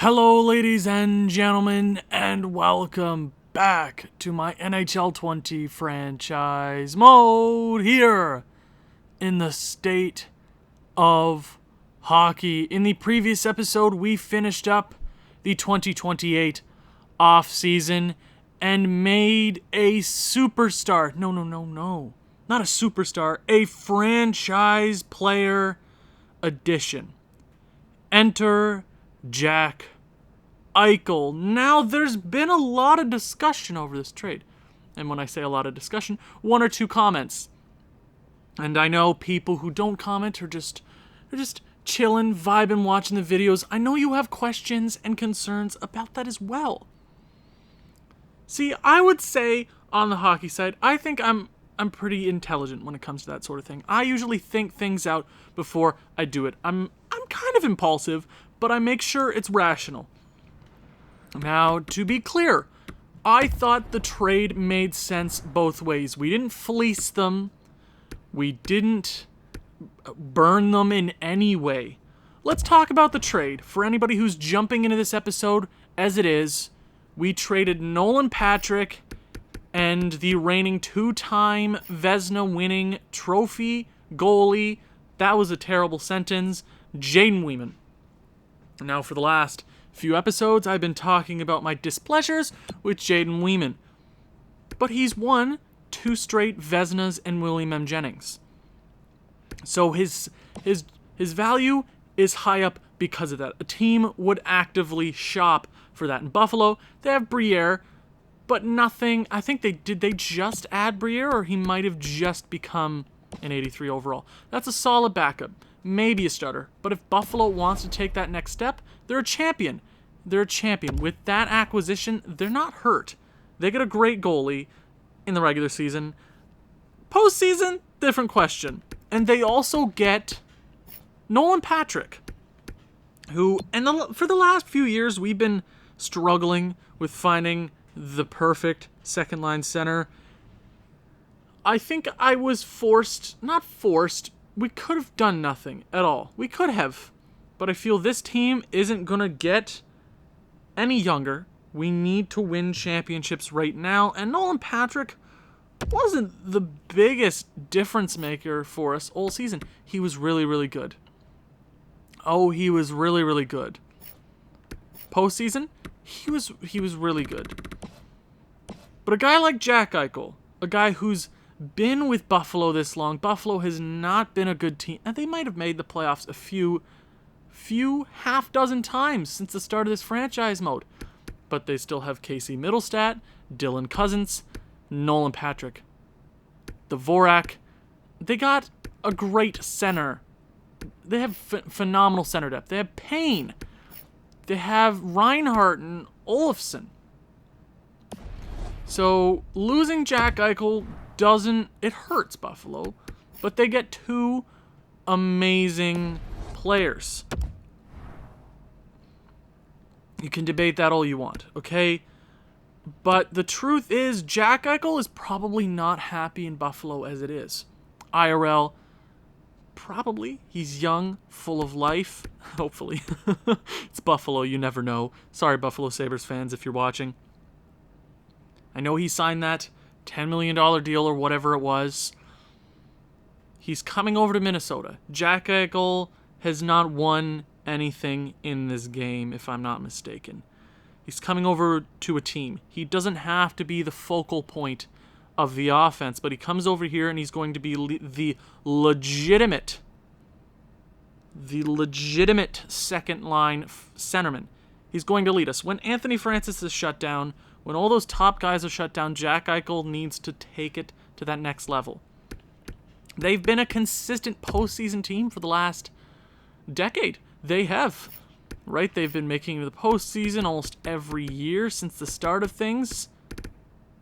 Hello, ladies and gentlemen, and welcome back to my NHL 20 franchise mode here in the state of hockey. In the previous episode, we finished up the 2028 offseason and made a superstar. No. Not a superstar, a franchise player addition. Enter Jack EICHEL. Now, there's been a lot of discussion over this trade. And when I say a lot of discussion, one or two comments. And I know people who don't comment are just chilling, vibing, watching the videos. I know you have questions and concerns about that as well. See, I would say on the hockey side, I think I'm pretty intelligent when it comes to that sort of thing. I usually think things out before I do it. I'm kind of impulsive, but I make sure it's rational. Now, to be clear, I thought the trade made sense both ways. We didn't fleece them. We didn't burn them in any way. Let's talk about the trade. For anybody who's jumping into this episode as it is, we traded Nolan Patrick and the reigning two-time Vezina-winning trophy goalie, that was a terrible sentence, Jaden Weeman. Now, for the last few episodes, I've been talking about my displeasures with Jaden Weeman. But he's won 2 straight Vezinas and William M. Jennings. So his value is high up because of that. A team would actively shop for that. In Buffalo, they have Briere, but nothing. I think they just add Briere, or he might have just become an 83 overall. That's a solid backup. Maybe a starter. But if Buffalo wants to take that next step, they're a champion. They're a champion. With that acquisition, they're not hurt. They get a great goalie in the regular season. Postseason, different question. And they also get Nolan Patrick, who, for the last few years, we've been struggling with finding the perfect second-line center. I think I was not forced, we could have done nothing at all. We could have. But I feel this team isn't going to get any younger. We need to win championships right now. And Nolan Patrick wasn't the biggest difference maker for us all season. He was really, really good. Oh, he was really, really good. Postseason, he was really good. But a guy like Jack EICHEL, a guy who's been with Buffalo this long, Buffalo has not been a good team. And they might have made the playoffs a few half dozen times since the start of this franchise mode. But they still have Casey Middlestat, Dylan Cousins, Nolan Patrick, Dvorak. They got a great center. They have phenomenal center depth. They have Payne. They have Reinhardt and Olofsson. So losing Jack EICHEL it hurts Buffalo, but they get 2 amazing players. You can debate that all you want, okay? But the truth is, Jack EICHEL is probably not happy in Buffalo as it is. IRL, probably. He's young, full of life. Hopefully. It's Buffalo, you never know. Sorry, Buffalo Sabres fans, if you're watching. I know he signed that $10 million deal or whatever it was. He's coming over to Minnesota. Jack EICHEL has not won anything in this game, if I'm not mistaken. He's coming over to a team. He doesn't have to be the focal point of the offense, but he comes over here and he's going to be the legitimate second-line centerman. He's going to lead us. When Anthony Francis is shut down, when all those top guys are shut down, Jack EICHEL needs to take it to that next level. They've been a consistent postseason team for the last decade. They have, right? They've been making the postseason almost every year since the start of things,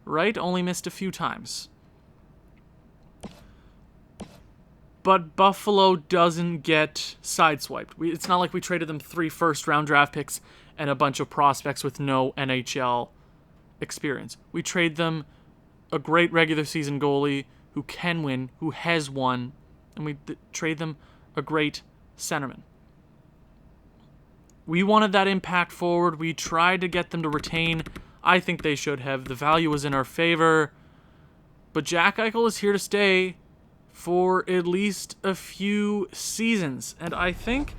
right? Only missed a few times. But Buffalo doesn't get sideswiped. It's not like we traded them 3 first-round draft picks and a bunch of prospects with no NHL experience. We trade them a great regular season goalie who can win, who has won, and we trade them a great centerman. We wanted that impact forward. We tried to get them to retain. I think they should have. The value was in our favor. But Jack Eichel is here to stay for at least a few seasons. And I think...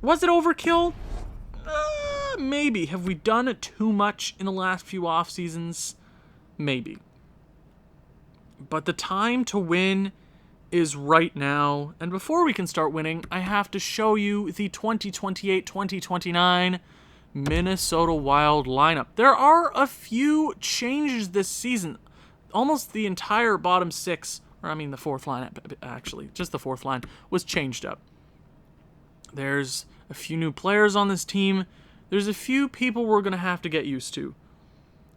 Was it overkill? Maybe. Have we done it too much in the last few off seasons? Maybe. But the time to win is right now. And before we can start winning, I have to show you the 2028-2029 Minnesota Wild lineup. There are a few changes this season. Almost the entire bottom six, or I mean the fourth line, actually, just the fourth line, was changed up. There's a few new players on this team. There's a few people we're going to have to get used to.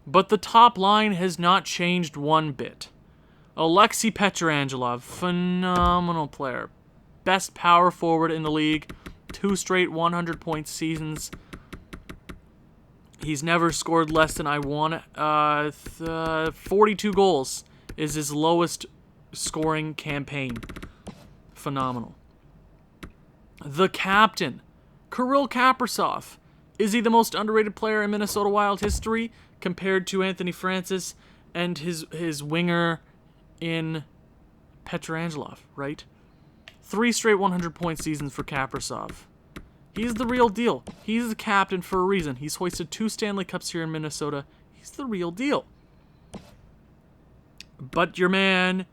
But the top line has not changed one bit. Alexei Petrangelov, phenomenal player. Best power forward in the league. 2 straight 100-point seasons. He's never scored less than 42 goals is his lowest scoring campaign. Phenomenal. The captain, Kirill Kaprizov. Is he the most underrated player in Minnesota Wild history compared to Anthony Francis and his winger in Petrangelov, right? 3 straight 100-point seasons for Kaprizov. He's the real deal. He's the captain for a reason. He's hoisted 2 Stanley Cups here in Minnesota. He's the real deal. But your man,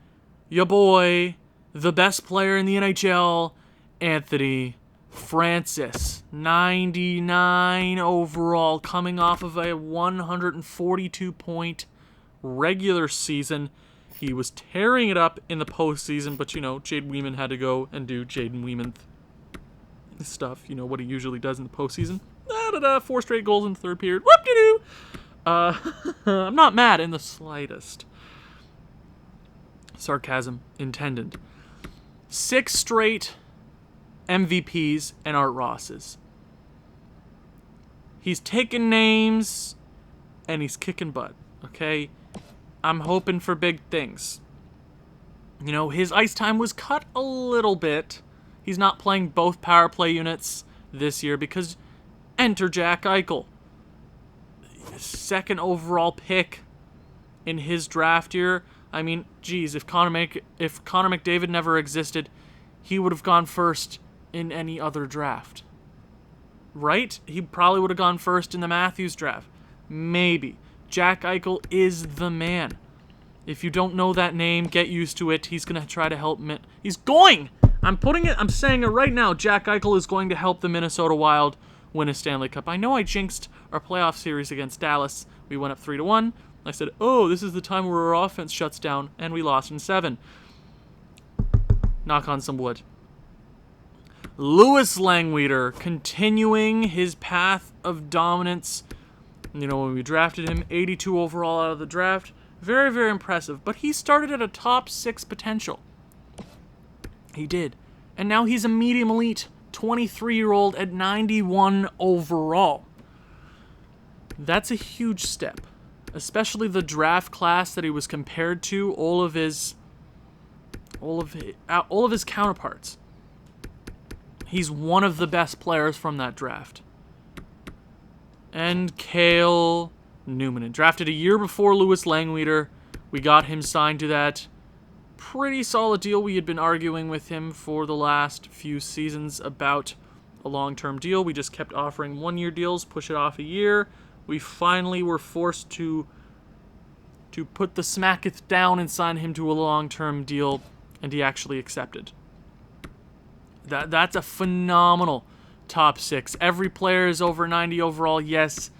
your boy, the best player in the NHL, Anthony Francis, 99 overall, coming off of a 142-point regular season. He was tearing it up in the postseason, but Jade Weeman had to go and do Jaden Weeman stuff. You know what he usually does in the postseason. 4 straight goals in the third period. Whoop-de-doo! I'm not mad in the slightest. Sarcasm intended. 6 straight MVPs and Art Rosses. He's taking names and he's kicking butt, okay? I'm hoping for big things. His ice time was cut a little bit. He's not playing both power play units this year because enter Jack Eichel. 2nd overall pick in his draft year. I mean, geez, if Connor McDavid never existed, he would have gone first in any other draft. Right? He probably would have gone first in the Matthews draft. Maybe. Jack Eichel is the man. If you don't know that name, get used to it. He's going to try to help... He's going! I'm saying it right now. Jack Eichel is going to help the Minnesota Wild win a Stanley Cup. I know I jinxed our playoff series against Dallas. We went up 3-1. I said, this is the time where our offense shuts down, and we lost in 7. Knock on some wood. Louis Langweeder continuing his path of dominance. When we drafted him, 82 overall out of the draft. Very, very impressive. But he started at a top 6 potential. He did. And now he's a medium elite 23-year-old at 91 overall. That's a huge step. Especially the draft class that he was compared to, all of his counterparts. He's one of the best players from that draft. And Cale Newman, drafted a year before Louis Langweeder. We got him signed to that pretty solid deal. We had been arguing with him for the last few seasons about a long-term deal. We just kept offering 1-year deals, push it off a year. We finally were forced to put the smacketh down and sign him to a long-term deal, and he actually accepted. That's a phenomenal top 6. Every player is over 90 overall. Yes,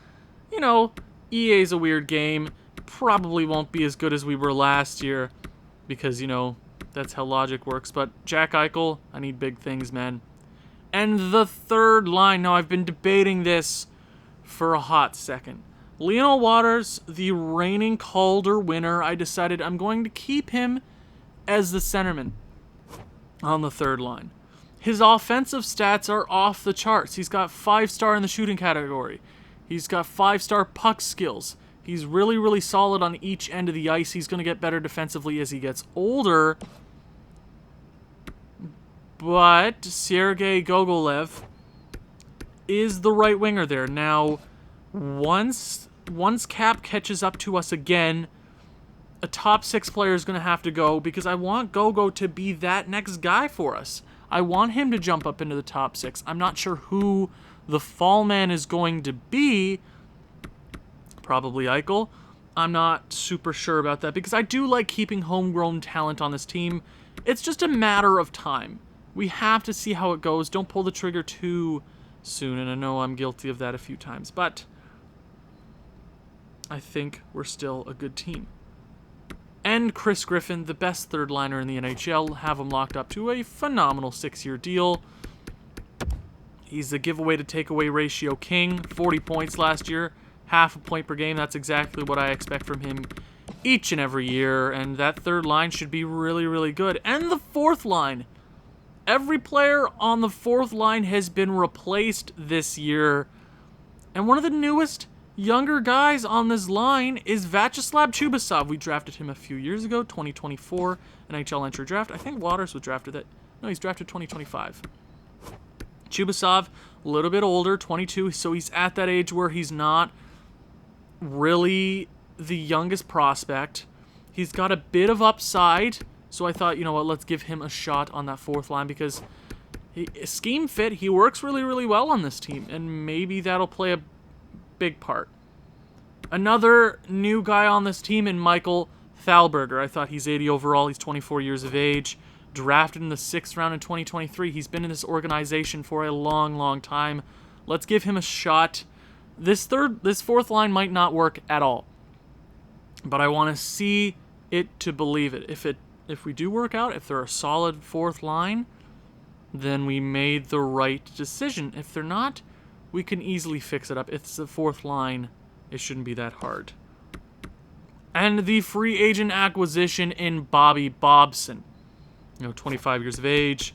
EA's a weird game. Probably won't be as good as we were last year because, that's how logic works. But Jack Eichel, I need big things, man. And the third line. Now, I've been debating this for a hot second. Lionel Waters, the reigning Calder winner, I decided I'm going to keep him as the centerman on the third line. His offensive stats are off the charts. He's got 5-star in the shooting category. He's got 5-star puck skills. He's really, really solid on each end of the ice. He's going to get better defensively as he gets older. But Sergei Gogolev is the right winger there. Now, once Cap catches up to us again, a top 6 player is going to have to go because I want Gogo to be that next guy for us. I want him to jump up into the top 6. I'm not sure who the fall man is going to be. Probably EICHEL. I'm not super sure about that because I do like keeping homegrown talent on this team. It's just a matter of time. We have to see how it goes. Don't pull the trigger too soon, and I know I'm guilty of that a few times, but I think we're still a good team. And Chris Griffin, the best third liner in the NHL, have him locked up to a phenomenal 6-year deal. He's the giveaway to takeaway ratio king, 40 points last year. Half a point per game. That's exactly what I expect from him each and every year. And that third line should be really, really good. And the fourth line. Every player on the fourth line has been replaced this year. And one of the newest, younger guys on this line is Vyacheslav Chubasov. We drafted him a few years ago, 2024 NHL entry draft. I think Waters was drafted that. No, he's drafted 2025. Chubasov, a little bit older, 22, so he's at that age where he's not really the youngest prospect. He's got a bit of upside, so I thought, you know what, let's give him a shot on that fourth line because scheme fit, he works really, really well on this team, and maybe that'll play a big part. Another new guy on this team in Michael Thalberger. I thought he's 80 overall. He's 24 years of age. Drafted in the 6th round in 2023. He's been in this organization for a long, long time. Let's give him a shot. This fourth line might not work at all, but I want to see it to believe it. If we do work out, if they're a solid fourth line, then we made the right decision. If they're not, we can easily fix it up. If it's the fourth line, it shouldn't be that hard. And the free agent acquisition in Bobby Bobson. 25 years of age,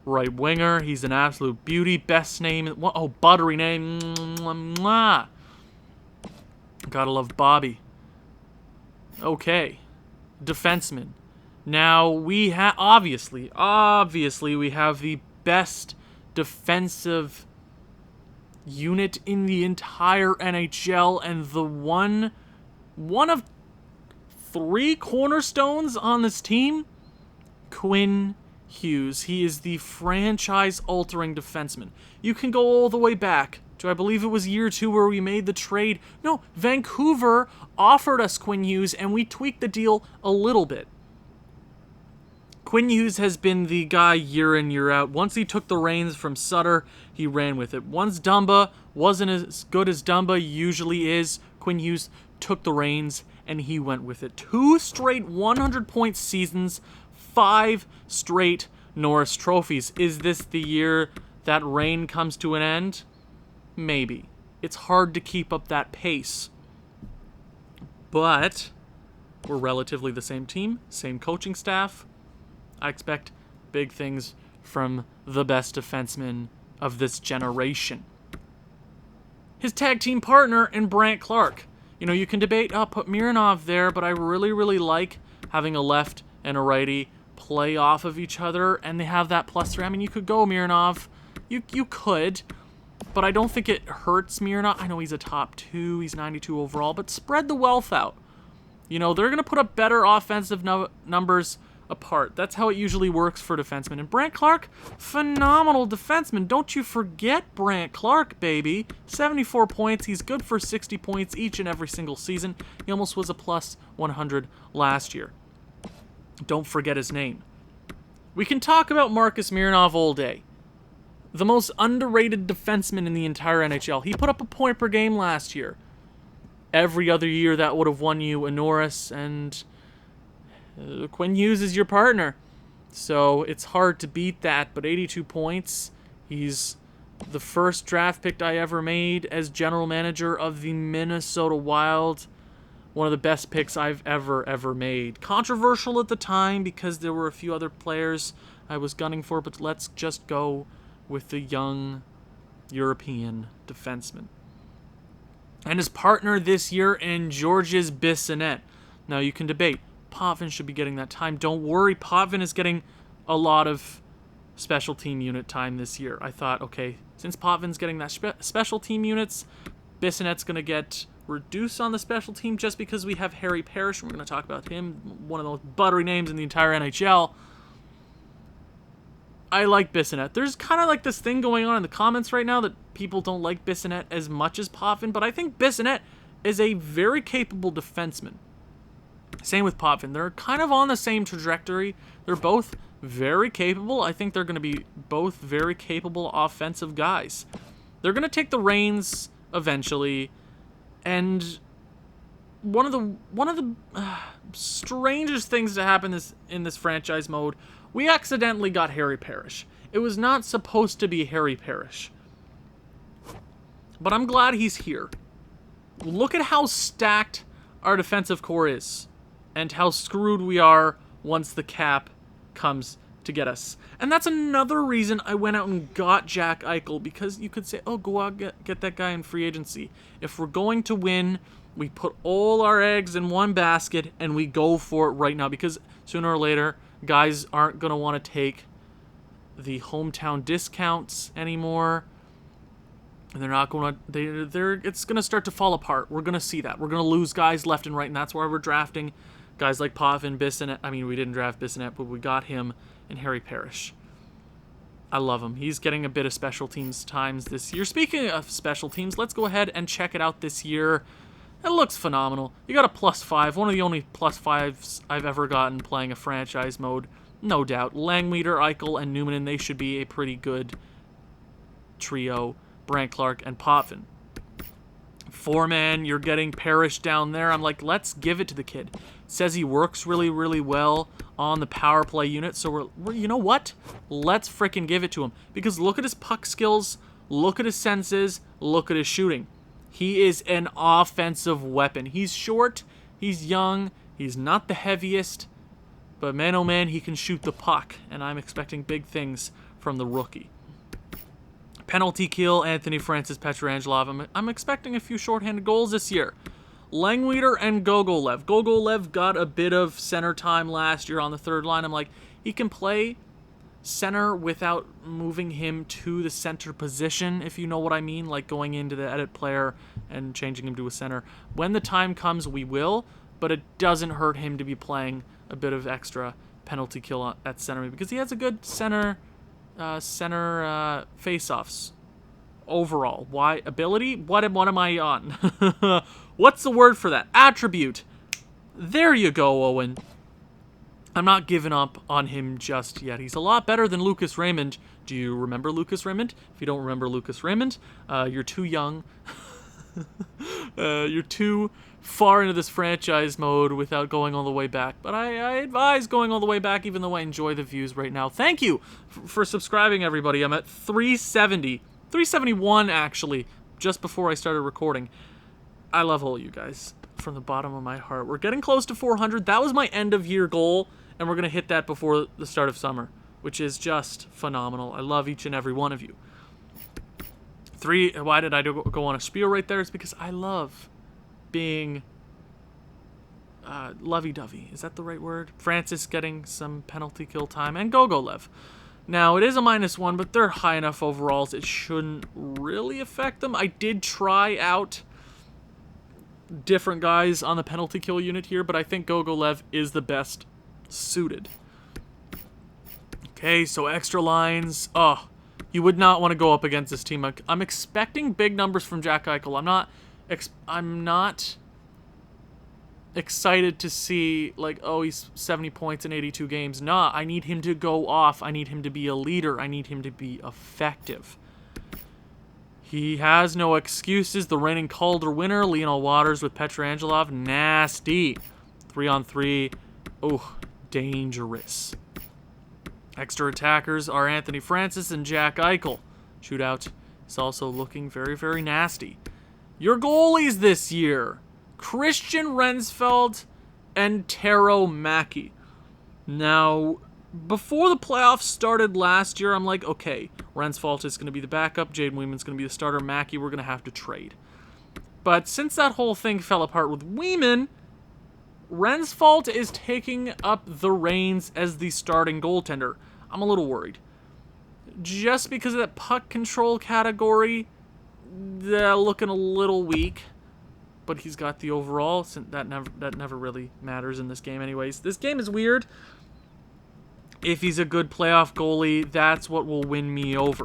right winger. He's an absolute beauty. Best name. Oh, buttery name. Mwah. Gotta love Bobby. Okay. Defenseman. Now, we have, obviously, we have the best defensive unit in the entire NHL, and the one of 3 cornerstones on this team, Quinn Hughes. He is the franchise-altering defenseman. You can go all the way back to, I believe it was year 2 where we made the trade. No, Vancouver offered us Quinn Hughes, and we tweaked the deal a little bit. Quinn Hughes has been the guy year in, year out. Once he took the reins from Sutter, he ran with it. Once Dumba wasn't as good as Dumba usually is, Quinn Hughes took the reins and he went with it. 2 straight 100-point seasons, 5 straight Norris trophies. Is this the year that reign comes to an end? Maybe. It's hard to keep up that pace. But we're relatively the same team, same coaching staff. I expect big things from the best defenseman of this generation. His tag team partner in Brandt Clark. You can debate, put Mironov there, but I really, really like having a left and a righty play off of each other, and they have that +3. I mean, you could go Mironov. You could, but I don't think it hurts Mironov. I know he's a top 2. He's 92 overall, but spread the wealth out. They're going to put up better offensive numbers apart. That's how it usually works for defensemen. And Brandt Clark, phenomenal defenseman. Don't you forget Brandt Clark, baby. 74 points. He's good for 60 points each and every single season. He almost was a +100 last year. Don't forget his name. We can talk about Marcus Mironov all day. The most underrated defenseman in the entire NHL. He put up a point per game last year. Every other year that would have won you a Norris, and Quinn Hughes is your partner. So it's hard to beat that, but 82 points. He's the first draft pick I ever made as general manager of the Minnesota Wild. One of the best picks I've ever made. Controversial at the time because there were a few other players I was gunning for, but let's just go with the young European defenseman. And his partner this year in Georges Bissonnette. Now you can debate. Potvin should be getting that time. Don't worry, Potvin is getting a lot of special team unit time this year. I thought, okay, since Potvin's getting that special team units, Bissonnette's going to get reduced on the special team just because we have Harry Parrish. We're going to talk about him, one of the most buttery names in the entire NHL. I like Bissonnette. There's kind of like this thing going on in the comments right now that people don't like Bissonnette as much as Potvin, but I think Bissonnette is a very capable defenseman. Same with Potvin. They're kind of on the same trajectory. They're both very capable. I think they're going to be both very capable offensive guys. They're going to take the reins eventually, and one of the strangest things to happen in this franchise mode, we accidentally got Harry Parrish. It was not supposed to be Harry Parrish. But I'm glad he's here. Look at how stacked our defensive core is, and how screwed we are once the cap comes to get us. And that's another reason I went out and got Jack Eichel, because you could say, oh, go out, get that guy in free agency. If we're going to win, we put all our eggs in one basket and we go for it right now, because sooner or later, guys aren't going to want to take the hometown discounts anymore. And they're not going to, it's going to start to fall apart. We're going to see that. We're going to lose guys left and right, and that's why we're drafting guys like Potvin, Bissonnette. I mean, we didn't draft Bissonnette, but we got him and Harry Parrish. I love him. He's getting a bit of special teams times this year. Speaking of special teams, let's go ahead and check it out this year. It looks phenomenal. You got a +5, one of the only +5s I've ever gotten playing a franchise mode. No doubt. Langmeter, Eichel, and Newman, they should be a pretty good trio. Brandt Clark and Potvin. 4-man, you're getting Parrish down there. I'm like, let's give it to the kid. Says he works really, really well on the power play unit, so we're you know what? Let's frickin' give it to him. Because look at his puck skills, look at his senses, look at his shooting. He is an offensive weapon. He's short, he's young, he's not the heaviest, but man, oh man, he can shoot the puck, and I'm expecting big things from the rookie. Penalty kill, Anthony Francis Pietrangelo. I'm expecting a few shorthanded goals this year. Langweeder and Gogolev. Gogolev got a bit of center time last year on the third line. I'm like, he can play center without moving him to the center position, if you know what I mean, like going into the edit player and changing him to a center. When the time comes, we will, but it doesn't hurt him to be playing a bit of extra penalty kill at center, because he has a good center face-offs overall. Why? Ability? What am I on? What's the word for that? Attribute. There you go, Owen. I'm not giving up on him just yet. He's a lot better than Lucas Raymond. Do you remember Lucas Raymond? If you don't remember Lucas Raymond, you're too young. You're too far into this franchise mode without going all the way back. But I advise going all the way back, even though I enjoy the views right now. Thank you for subscribing, everybody. I'm at 370. 371, actually, just before I started recording. I love all you guys from the bottom of my heart. We're getting close to 400. That was my end-of-year goal, and we're going to hit that before the start of summer, which is just phenomenal. I love each and every one of you. Why did I go on a spiel right there? It's because I love being lovey-dovey. Is that the right word? Francis getting some penalty kill time, and Gogolev. Now, it is a -1, but they're high enough overalls. It shouldn't really affect them. I did try out different guys on the penalty kill unit here, but I think Gogolev is the best suited. Okay, so extra lines. Oh, you would not want to go up against this team. I'm expecting big numbers from Jack Eichel. I'm not excited to see, like, oh, he's 70 points in 82 games. Nah, I need him to go off. I need him to be a leader. I need him to be effective. He has no excuses. The reigning Calder winner, Lionel Waters with Pietrangelo. Nasty. 3-on-3. Oh, dangerous. Extra attackers are Anthony Francis and Jack Eichel. Shootout is also looking very, very nasty. Your goalies this year: Christian Rensfeldt and Taro Mackey. Now, before the playoffs started last year, I'm like, okay, Rensfeldt is going to be the backup, Jaden Weeman's going to be the starter, Mackey, we're going to have to trade. But since that whole thing fell apart with Weeman, Rensfeldt is taking up the reins as the starting goaltender. I'm a little worried. just because of that puck control category, they're looking a little weak. But he's got the overall. That never really matters in this game anyways. This game is weird. If he's a good playoff goalie, that's what will win me over.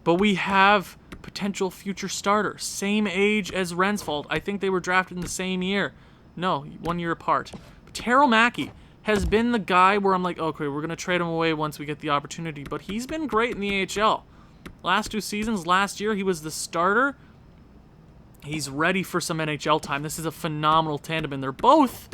But we have potential future starters. Same age as Rensfeld. I think they were drafted in the same year. No, 1 year apart. But Taro Mackey has been the guy where I'm like, okay, we're going to trade him away once we get the opportunity. But he's been great in the AHL. Last 2 seasons, last year, he was the starter. He's ready for some NHL time. This is a phenomenal tandem, and they're both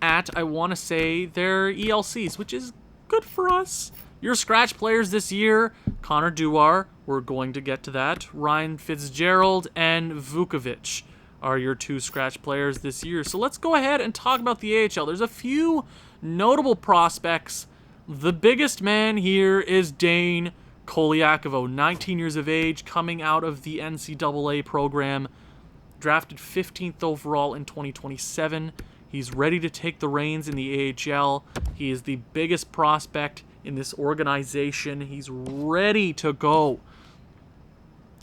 at, I want to say, their ELCs, which is good for us. Your scratch players this year, Connor Duar, we're going to get to that. Ryan Fitzgerald and Vukovic are your 2 scratch players this year. So let's go ahead and talk about the AHL. There's a few notable prospects. The biggest man here is Dane Koliakovo, 19 years of age, coming out of the NCAA program. Drafted 15th overall in 2027. He's ready to take the reins in the AHL. He is the biggest prospect in this organization. He's ready to go.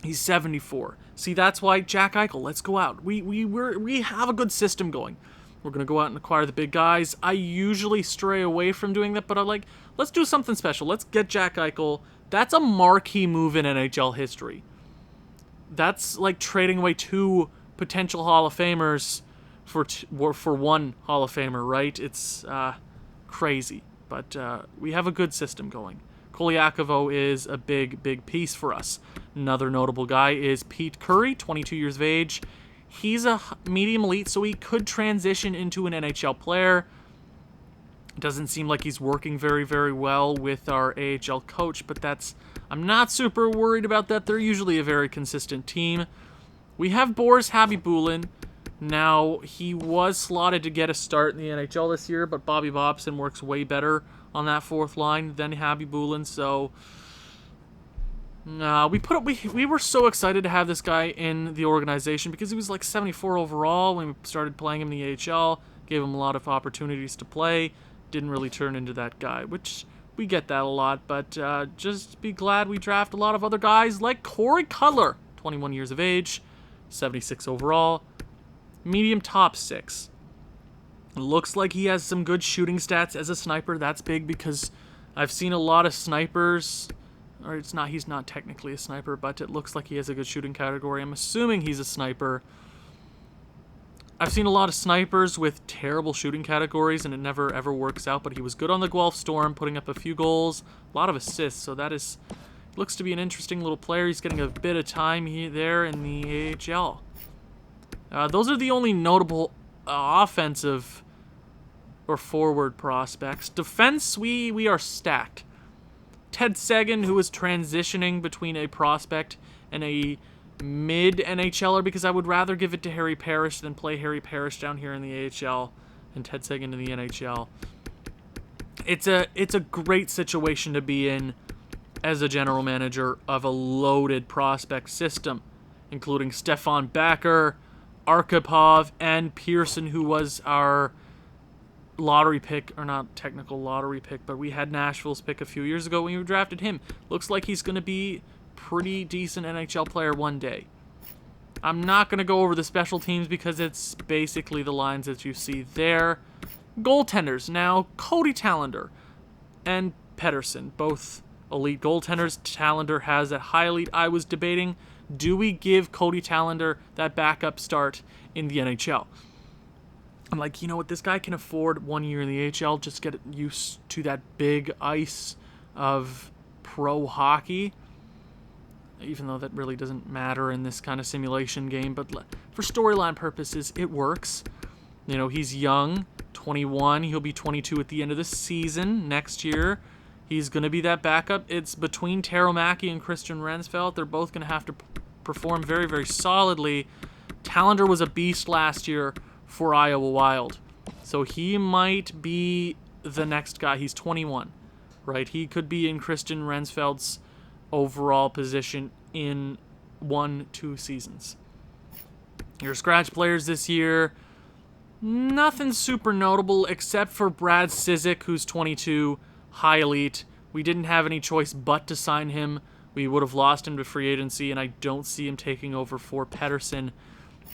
He's 74. See, that's why Jack Eichel, let's go out. We have a good system going. We're going to go out and acquire the big guys. I usually stray away from doing that, but I'm like, let's do something special. Let's get Jack Eichel. That's a marquee move in NHL history. That's like trading away 2 potential Hall of Famers for 1 Hall of Famer, right? It's crazy, but we have a good system going. Koliakovo is a big piece for us. Another notable guy is Pete Curry, 22 years of age. He's a medium elite, so he could transition into an NHL player. Doesn't seem like he's working very well with our AHL coach, but I'm not super worried about that. They're usually a very consistent team. We have Boris Habibulin. Now, he was slotted to get a start in the NHL this year, but Bobby Bobson works way better on that 4th line than Habibulin, so we were so excited to have this guy in the organization because he was like 74 overall when we started playing him in the AHL, gave him a lot of opportunities to play, didn't really turn into that guy, which we get that a lot, but just be glad we draft a lot of other guys like Corey Cutler, 21 years of age, 76 overall, medium top 6. Looks like he has some good shooting stats as a sniper. That's big because I've seen a lot of snipers, or he's not technically a sniper, but it looks like he has a good shooting category. I'm assuming he's a sniper. I've seen a lot of snipers with terrible shooting categories, and it never ever works out, but he was good on the Guelph Storm, putting up a few goals, a lot of assists, so looks to be an interesting little player. He's getting a bit of time there in the AHL. Those are the only notable offensive or forward prospects. Defense, we are stacked. Ted Seguin, who is transitioning between a prospect and a mid-NHLer, because I would rather give it to Harry Parrish than play Harry Parrish down here in the AHL and Ted Seguin in the NHL. It's a great situation to be in as a general manager of a loaded prospect system, including Stefan Backer, Arkhipov, and Pearson, who was our lottery pick, or not technical lottery pick, but we had Nashville's pick a few years ago when we drafted him. Looks like he's going to be pretty decent NHL player one day. I'm not going to go over the special teams because it's basically the lines that you see there. Goaltenders, now Cody Tallender and Pedersen, both elite goaltenders. Tallender has that high elite. I was debating, do we give Cody Tallender that backup start in the NHL? I'm like, you know what, this guy can afford 1 year in the AHL, just get used to that big ice of pro hockey, even though that really doesn't matter in this kind of simulation game, but for storyline purposes, it works. You know, he's young, 21, he'll be 22 at the end of the season next year. He's going to be that backup. It's between Taro Mackey and Christian Rensfeldt. They're both going to have to perform very, very solidly. Tallender was a beast last year for Iowa Wild, so he might be the next guy. He's 21, right? He could be in Christian Rensfeldt's overall position in 1-2 seasons. Your scratch players this year, nothing super notable except for Brad Cizik, who's 22, high elite, We didn't have any choice but to sign him. We would have lost him to free agency, and I don't see him taking over for Pettersson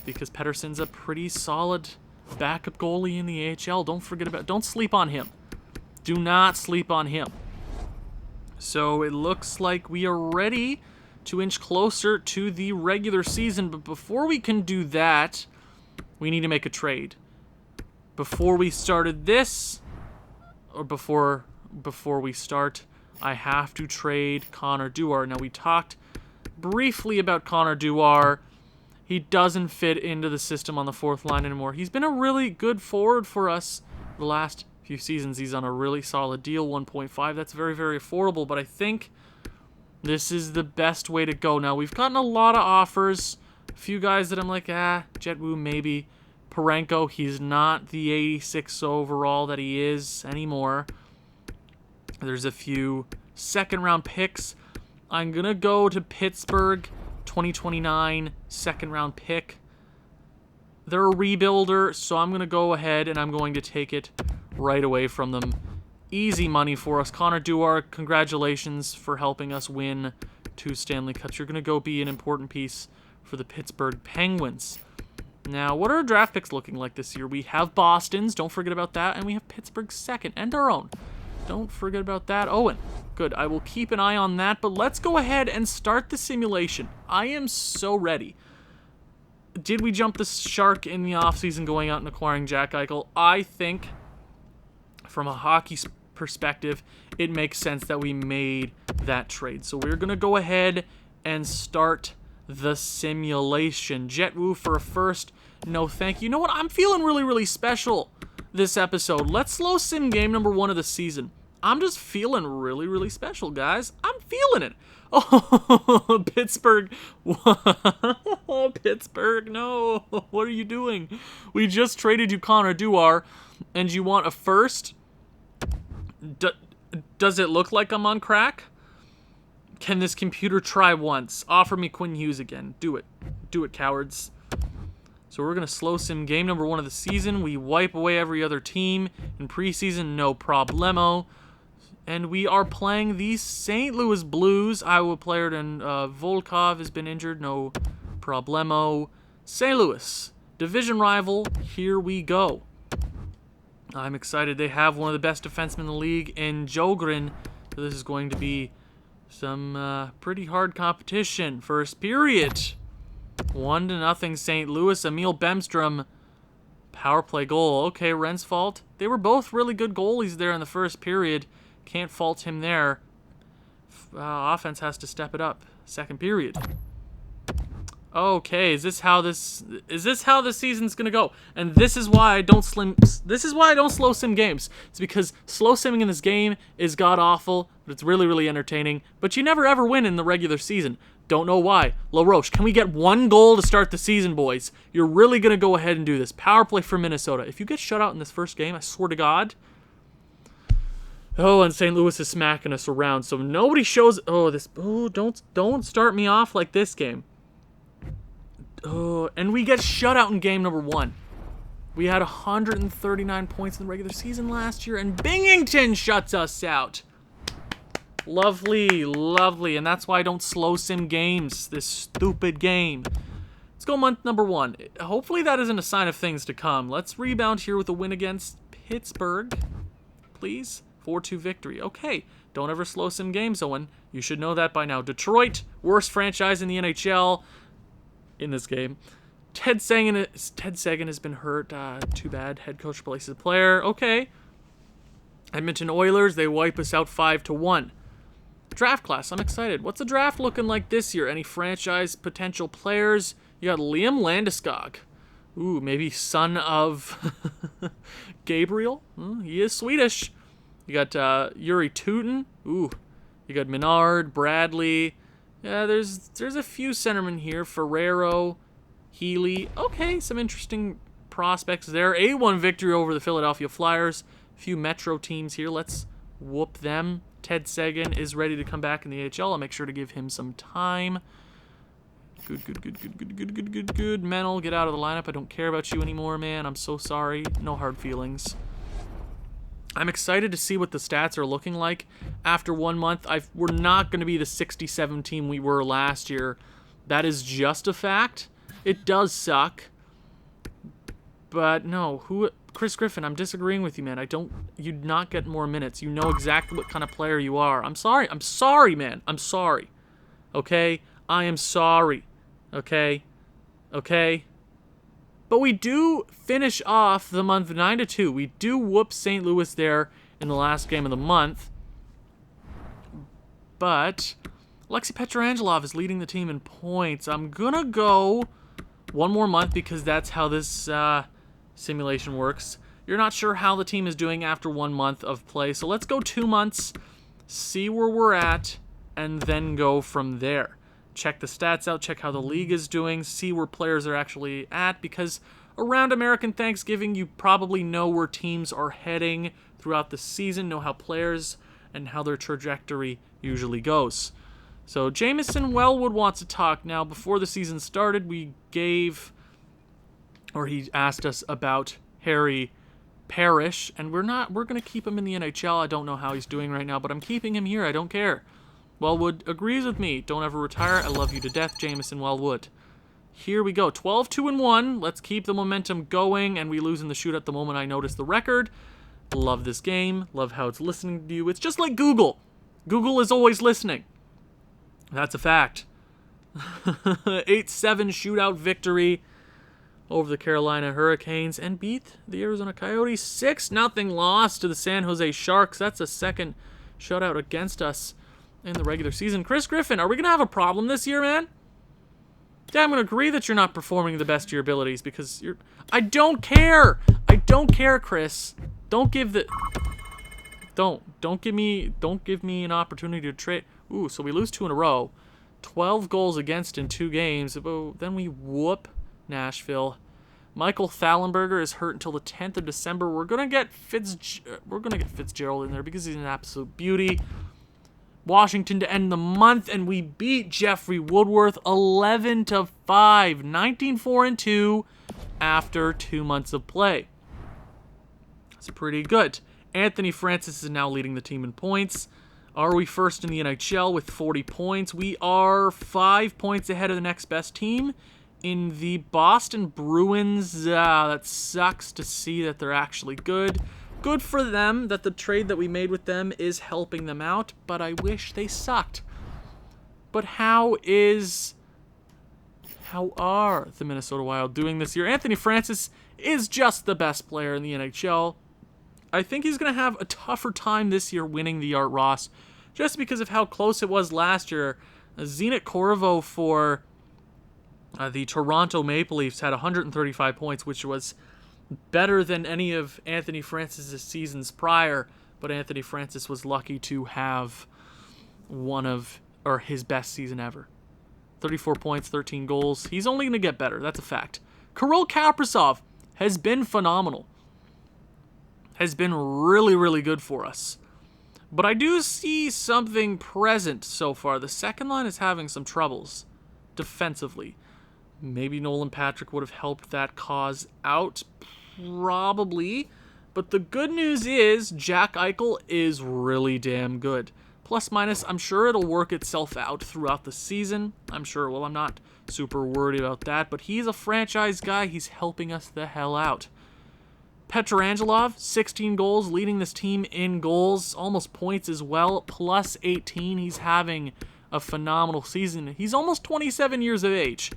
because Pettersson's a pretty solid backup goalie in the AHL. Don't sleep on him. Do not sleep on him. So it looks like we are ready to inch closer to the regular season, but before we can do that, we need to make a trade. Before we started this, or before we start, I have to trade Connor Dewar. Now, we talked briefly about Connor Dewar. He doesn't fit into the system on the fourth line anymore. He's been a really good forward for us the last few seasons. He's on a really solid deal, 1.5. That's very, very affordable, but I think this is the best way to go. Now, we've gotten a lot of offers. A few guys that I'm like, Jet Wu, maybe. Parenko, he's not the 86 overall that he is anymore. There's a few second-round picks. I'm going to go to Pittsburgh, 2029 second-round pick. They're a rebuilder, so I'm going to go ahead and I'm going to take it right away from them. Easy money for us. Connor Dewar, congratulations for helping us win 2 Stanley Cups. You're going to go be an important piece for the Pittsburgh Penguins. Now, what are our draft picks looking like this year? We have Boston's, don't forget about that, and we have Pittsburgh's second, and our own. Don't forget about that. Owen, good. I will keep an eye on that, but let's go ahead and start the simulation. I am so ready. Did we jump the shark in the offseason going out and acquiring Jack Eichel? I think, from a hockey perspective, it makes sense that we made that trade. So we're going to go ahead and start the simulation. Jet Wu for a first. No, thank you. You know what? I'm feeling really, really special this episode. Let's slow sim game number 1 of the season. I'm just feeling really, really special, guys. I'm feeling it. Oh, Pittsburgh. Pittsburgh, no. What are you doing? We just traded you Connor Dewar, and you want a first? Does it look like I'm on crack? Can this computer try once? Offer me Quinn Hughes again. Do it. Do it, cowards. So we're going to slow sim game number 1 of the season. We wipe away every other team in preseason, no problemo. And we are playing the St. Louis Blues. Iowa player and Volkov has been injured, no problemo. St. Louis, division rival, here we go. I'm excited. They have one of the best defensemen in the league in Jogren. So this is going to be some pretty hard competition. First period. 1-0 St. Louis. Emil Bemstrom, power play goal. Okay, Ren's fault. They were both really good goalies there in the first period. Can't fault him there. Offense has to step it up. Second period. Okay, is this how the season's gonna go? And this is why I don't slow sim games. It's because slow simming in this game is god awful, but it's really, really entertaining. But you never ever win in the regular season. Don't know why. LaRoche, can we get 1 goal to start the season, boys? You're really gonna go ahead and do this. Power play for Minnesota. If you get shut out in this first game, I swear to God. Oh, and St. Louis is smacking us around, so nobody shows. Don't start me off like this game. Oh, and we get shut out in game number 1. We had 139 points in the regular season last year, and Binghamton shuts us out. Lovely, lovely, and that's why I don't slow sim games. This stupid game. Let's go month number 1. Hopefully that isn't a sign of things to come. Let's rebound here with a win against Pittsburgh, please. 4-2 victory. Okay, don't ever slow sim games, Owen. You should know that by now. Detroit, worst franchise in the NHL in this game. Ted Sagan has been hurt. Too bad. Head coach replaces a player. Okay. Edmonton Oilers, they wipe us out 5-1. Draft class, I'm excited. What's the draft looking like this year? Any franchise potential players? You got Liam Landeskog. Ooh, maybe son of Gabriel. He is Swedish. You got Yuri Tutin. Ooh, you got Menard, Bradley. Yeah, there's a few centermen here. Ferrero, Healy. Okay, some interesting prospects there. 8-1 victory over the Philadelphia Flyers. A few Metro teams here. Let's whoop them. Ted Sagan is ready to come back in the AHL. I'll make sure to give him some time. Good. Menel, get out of the lineup. I don't care about you anymore, man. I'm so sorry. No hard feelings. I'm excited to see what the stats are looking like after 1 month. We're not going to be the 67 team we were last year. That is just a fact. It does suck. But no, Chris Griffin, I'm disagreeing with you, man. You'd not get more minutes. You know exactly what kind of player you are. I'm sorry. I'm sorry, man. I'm sorry. Okay? I am sorry. Okay? Okay? But we do finish off the month 9-2. We do whoop St. Louis there in the last game of the month. But Alexei Petrangelov is leading the team in points. I'm going to go 1 more month because that's how this simulation works. You're not sure how the team is doing after 1 month of play. So let's go 2 months, see where we're at, and then go from there. Check the stats out, check how the league is doing, see where players are actually at, because around American Thanksgiving, you probably know where teams are heading throughout the season, know how players and how their trajectory usually goes. So Jameson Wellwood wants to talk. Now, before the season started, he asked us about Harry Parrish, and we're going to keep him in the NHL. I don't know how he's doing right now, but I'm keeping him here. I don't care. Wellwood agrees with me. Don't ever retire. I love you to death, Jameson Wellwood. Here we go. 12-2-1. Let's keep the momentum going, and we lose in the shootout the moment I notice the record. Love this game. Love how it's listening to you. It's just like Google. Google is always listening. That's a fact. 8-7 shootout victory over the Carolina Hurricanes and beat the Arizona Coyotes. 6-0 loss to the San Jose Sharks. That's a second shutout against us in the regular season. Chris Griffin, are we going to have a problem this year, man? Yeah, I'm going to agree that you're not performing the best of your abilities because you're... I don't care. I don't care, Chris. Don't give me an opportunity to trade. Ooh, so we lose 2 in a row. 12 goals against in 2 games. But then we whoop Nashville. Michael Thallenberger is hurt until the 10th of December. We're gonna get Fitzgerald in there because he's an absolute beauty. Washington to end the month, and we beat Jeffrey Woodworth 11-5, 19-4-2 after 2 months of play. That's pretty good. Anthony Francis is now leading the team in points. Are we first in the NHL with 40 points? We are 5 points ahead of the next best team in the Boston Bruins. That sucks to see that they're actually good. Good for them that the trade that we made with them is helping them out, but I wish they sucked. But how are the Minnesota Wild doing this year? Anthony Francis is just the best player in the NHL. I think he's going to have a tougher time this year winning the Art Ross just because of how close it was last year. Zenit Corvo for the Toronto Maple Leafs had 135 points, which was better than any of Anthony Francis' seasons prior, but Anthony Francis was lucky to have his best season ever. 34 points, 13 goals. He's only going to get better. That's a fact. Kirill Kaprizov has been phenomenal. Has been really, really good for us. But I do see something present so far. The second line is having some troubles defensively. Maybe Nolan Patrick would have helped that cause out. Probably. But the good news is Jack Eichel is really damn good. Plus minus, I'm sure it'll work itself out throughout the season. I'm not super worried about that. But he's a franchise guy. He's helping us the hell out. Petrangelov, 16 goals, leading this team in goals. Almost points as well. Plus 18. He's having a phenomenal season. He's almost 27 years of age.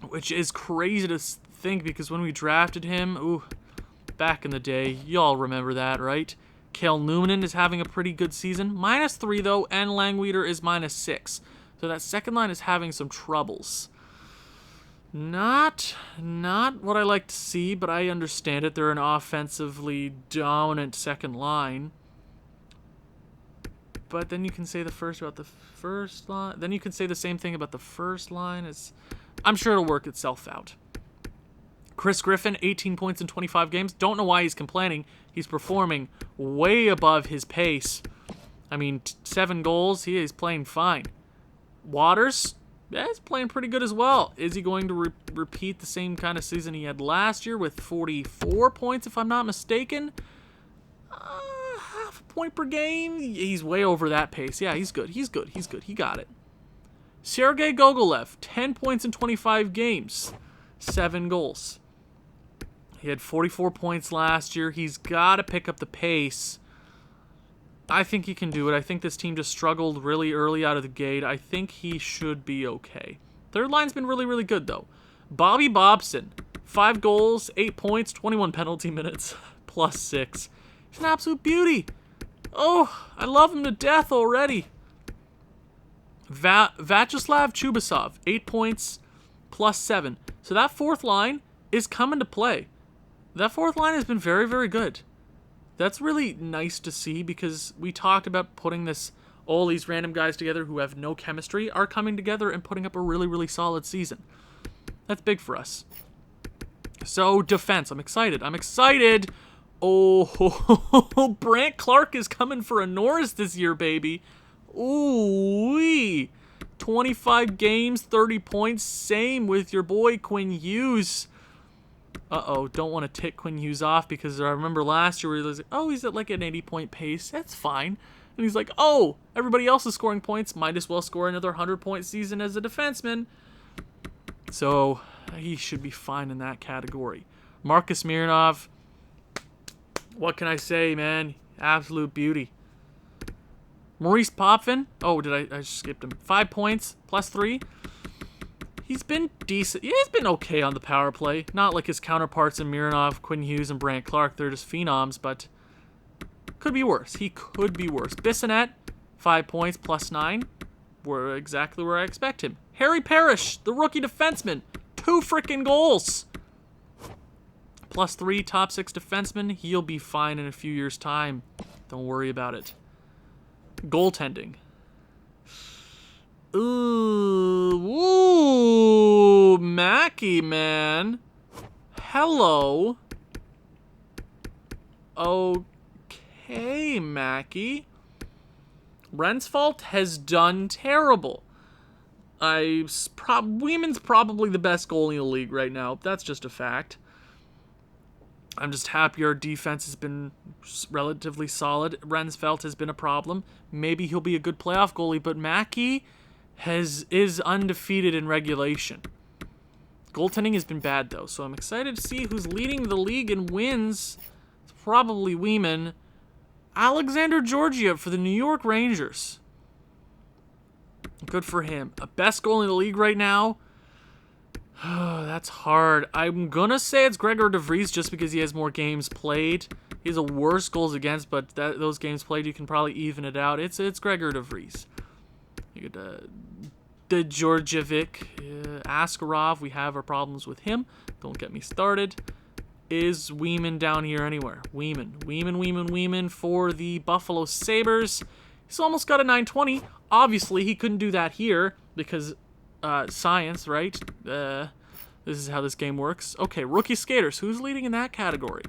Which is crazy to think because when we drafted him, back in the day, y'all remember that, right? Cale Newman is having a pretty good season. -3, though, and Langweeder is -6. So that second line is having some troubles. Not what I like to see, but I understand it. They're an offensively dominant second line. But then you can say the first line. Then you can say the same thing about the first line. I'm sure it'll work itself out. Chris Griffin, 18 points in 25 games. Don't know why he's complaining. He's performing way above his pace. 7 goals. He is playing fine. Waters, he's playing pretty good as well. Is he going to repeat the same kind of season he had last year with 44 points, if I'm not mistaken? half a point per game. He's way over that pace. Yeah, he's good. He's good. He got it. Sergei Gogolev, 10 points in 25 games, 7 goals. He had 44 points last year. He's got to pick up the pace. I think he can do it. I think this team just struggled really early out of the gate. I think he should be okay. Third line's been really, really good, though. Bobby Bobson, 5 goals, 8 points, 21 penalty minutes, +6. He's an absolute beauty. Oh, I love him to death already. Vyacheslav Chubasov, 8 points, +7. So that fourth line is coming to play. That fourth line has been very, very good. That's really nice to see because we talked about putting all these random guys together who have no chemistry are coming together and putting up a really, really solid season. That's big for us. So, defense. I'm excited. Oh, Brandt Clark is coming for a Norris this year, baby. Ooh-wee. 25 games, 30 points. Same with your boy Quinn Hughes. Don't want to tick Quinn Hughes off because I remember last year we were like, oh, he's at like an 80-point pace. That's fine. And he's like, oh, everybody else is scoring points. Might as well score another 100-point season as a defenseman. So he should be fine in that category. Marcus Mironov, what can I say, man? Absolute beauty. Maurice Potvin. Oh, I skipped him. 5 points, +3. He's been decent. Yeah, he's been okay on the power play. Not like his counterparts in Mironov, Quinn Hughes, and Brandt Clark. They're just phenoms, but could be worse. He could be worse. Bissonnette, 5 points, +9. We're exactly where I expect him. Harry Parrish, the rookie defenseman, 2 freaking goals. +3, top 6 defenseman. He'll be fine in a few years' time. Don't worry about it. Goaltending. Ooh, Mackey, man. Hello. Okay, Mackey. Rensfeldt has done terrible. Weeman's probably the best goalie in the league right now. That's just a fact. I'm just happy our defense has been relatively solid. Rensfeldt has been a problem. Maybe he'll be a good playoff goalie, but Mackey is undefeated in regulation. Goaltending has been bad, though, so I'm excited to see who's leading the league in wins. It's probably Weeman. Alexander Georgiev for the New York Rangers. Good for him. A best goalie in the league right now. That's hard. I'm going to say it's Gregor DeVries just because he has more games played. He has a worse goals against, but those games played, you can probably even it out. It's Gregor DeVries. You could, the Georgievic, Askarov, we have our problems with him. Don't get me started. Is Weeman down here anywhere? Weeman for the Buffalo Sabres. He's almost got a 920. Obviously, he couldn't do that here because science, right? This is how this game works. Okay, rookie skaters. Who's leading in that category?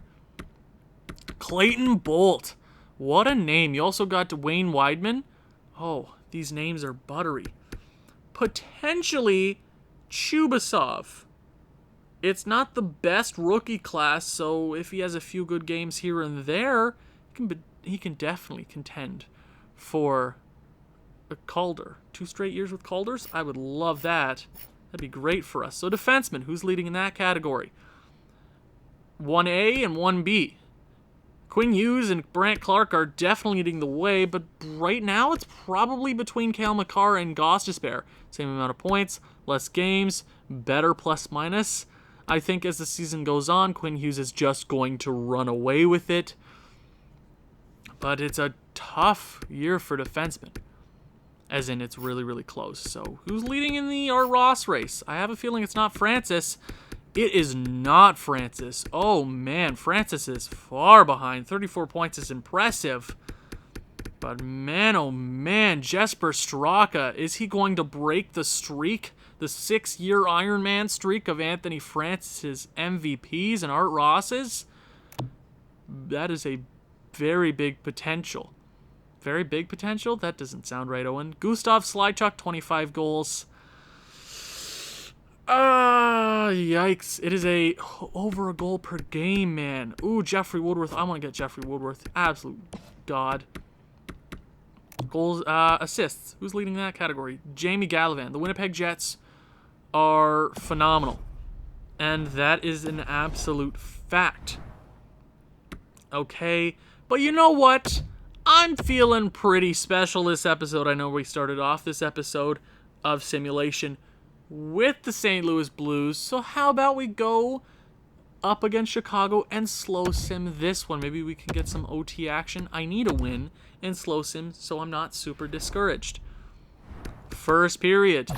Clayton Bolt. What a name. You also got Wayne Weidman. Oh, these names are buttery. Potentially Chubasov. It's not the best rookie class, so if he has a few good games here and there, he can definitely contend for a Calder. 2 straight years with Calders? I would love that. That'd be great for us. So defenseman, who's leading in that category? 1A and 1B. Quinn Hughes and Brandt Clark are definitely leading the way, but right now it's probably between Cale Makar and Gostisbehere. Same amount of points, less games, better plus-minus. I think as the season goes on, Quinn Hughes is just going to run away with it. But it's a tough year for defensemen. As in, it's really, really close. So, who's leading in the Art Ross race? I have a feeling it's not Francis. It is not Francis. Oh, man. Francis is far behind. 34 points is impressive. But, man, oh, man. Jesper Straka. Is he going to break the streak? The 6-year Ironman streak of Anthony Francis's MVPs and Art Ross's? That is a very big potential. Very big potential? That doesn't sound right, Owen. Gustav Slychuk, 25 goals. Yikes. It is over a goal per game, man. Ooh, Jeffrey Woodworth. I want to get Jeffrey Woodworth. Absolute god. Goals, assists. Who's leading that category? Jamie Gallivan. The Winnipeg Jets are phenomenal. And that is an absolute fact. Okay. But you know what? I'm feeling pretty special this episode. I know we started off this episode of Simulation with the St. Louis Blues. So how about we go up against Chicago and slow sim this one? Maybe we can get some OT action. I need a win in slow sim so I'm not super discouraged. First period.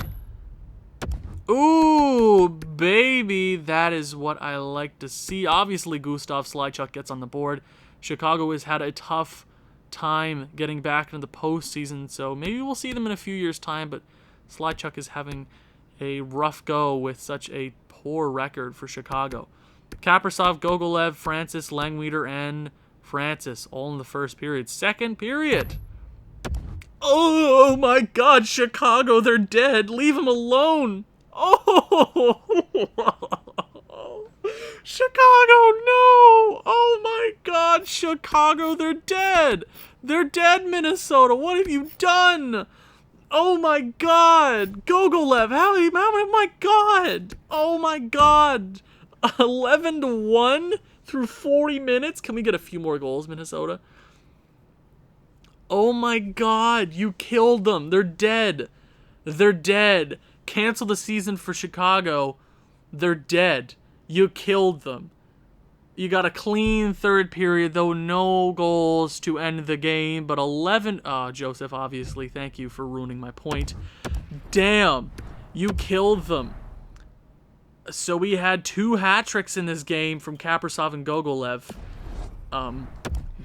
Ooh, baby. That is what I like to see. Obviously, Gustav Slychuk gets on the board. Chicago has had a tough time getting back into the postseason, so maybe we'll see them in a few years' time, but Slychuk is having a rough go with such a poor record for Chicago. Kaprizov, Gogolev, Francis, Langweeder, and Francis all in the first period. Second period. Oh my god, Chicago, they're dead. Leave them alone. Oh, Chicago, no. Oh my god, Chicago, they're dead. They're dead, Minnesota. What have you done? Oh my god. Gogolev, how my god. Oh my god. 11-1 through 40 minutes. Can we get a few more goals, Minnesota? Oh my god, you killed them. They're dead. They're dead. Cancel the season for Chicago. They're dead. You killed them. You got a clean third period, though no goals to end the game, but 11... Oh, Joseph, obviously, thank you for ruining my point. Damn, you killed them. So we had 2 hat tricks in this game from Kaprizov and Gogolev.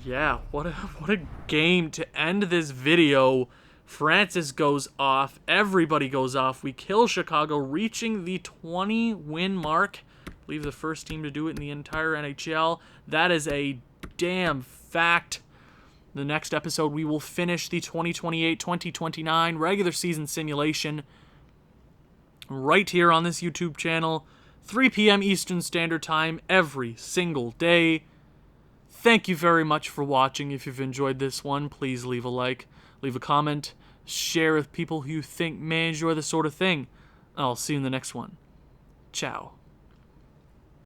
Yeah, what a game to end this video. Francis goes off. Everybody goes off. We kill Chicago, reaching the 20-win mark. I believe the first team to do it in the entire NHL. That is a damn fact. The next episode, we will finish the 2028-2029 regular season simulation right here on this YouTube channel, 3 p.m. Eastern Standard Time every single day. Thank you very much for watching. If you've enjoyed this one, please leave a like, leave a comment, share with people who you think may enjoy this sort of thing. I'll see you in the next one. Ciao.